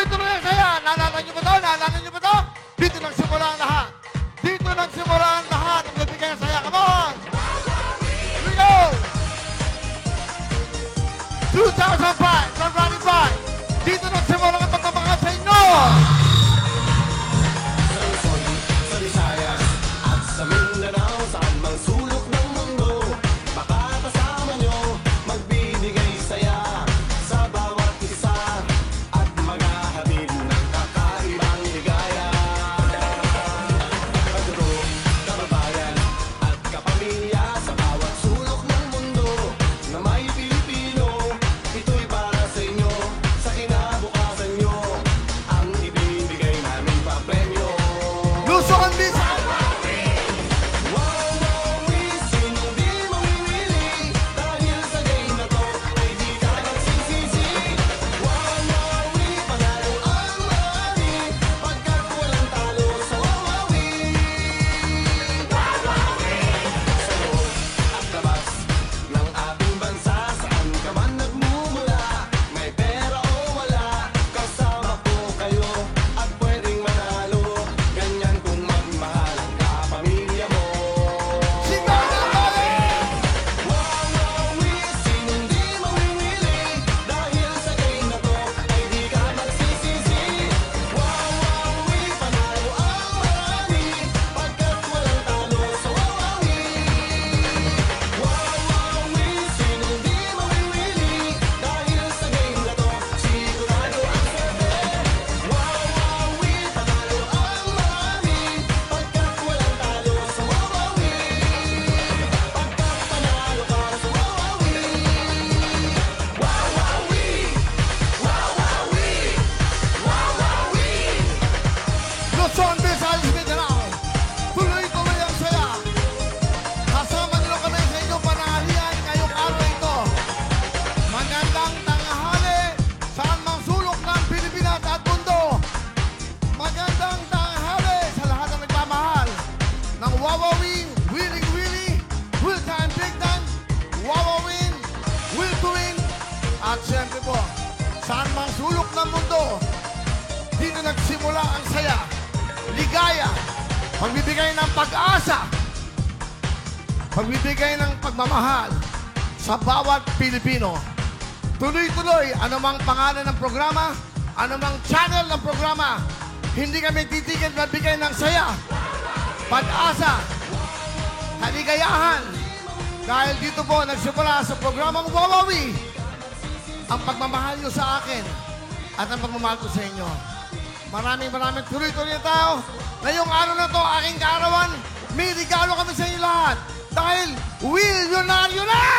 Tuloy-tuloy ang saya. Naalala niyo ba ito? Naalala niyo ba ito? Dito nagsimula ang lahat. Dito nagsimula ang lahat. Ang nagbigay ng saya. Come on! Here we go! 2005, from running by. Dito nagsimula ang pagkabangat sa inyo. Sa Visayas at sa Mindanao, saan mang sulok ng mundo, makakasama nyo, magbibigay saya sa bawat isa at maghahatid ng kakaibang ligaya. Kaduro, kababayan at kapamilya sa bawat sulok ng mundo na may Pilipino, ito'y para sa inyo, sa kinabukasan nyo, ang ibibigay namin pa premyo. Luzon, Visayas. Sinong di mamimili dahil sa game na to ay di ka magsisisi. Wawawi, panalo ang marami pagkat walang talo sa wawawi. Sa loob at labas ng ating bansa, saan ka man nagmumula, may pera o wala, kasama ko kayo at pwedeng manalo. Ganyan kung magmahal ang kapamilya mo. Sigaw na tayo! Wawawi, sinong di mamimili dahil sa game na to ay di ka magsisisi. Wawawi, panalo ang marami pagkat walang talo sa wawawi. Wawawi, sinong di mamimili dahil sa game na to sigurado ang swerte. Wawawi, panalo ang marami pagkat walang talo sa wawawi. Pagkat panalo ka sa wawawi. Wawawi, wawawi, wawawi. Luzon, Visayas, Mindanao. Tuloy-tuloy ang saya. Kasama nyo kami sa inyong panahalian ngayong araw na ito. Magandang tanghali saan mang sulok ng Pilipinas at mundo. Magandang tanghali sa lahat ng nagmamahal ng Wawawin, Willing Willy, Will Time Big Time, Wawawin, Will to Win, at siyempre po, saan mang sulok ng mundo, dito nagsimula ang saya, ligaya, pagbibigay ng pag-asa, pagbibigay ng pagmamahal sa bawat Pilipino. Tuloy-tuloy, anumang pangalan ng programa, anumang channel ng programa, hindi kami titigil magbigay ng saya, pag-asa, kaligayahan. Dahil dito po nagsimula sa programang Wawawi ang pagmamahal nyo sa akin at ang pagmamahal ko sa inyo. Maraming tuloy-tuloy na tayo. Ngayong araw na to, aking kaarawan, may regalo kami sa inyo lahat. Dahil, milyonaryo na!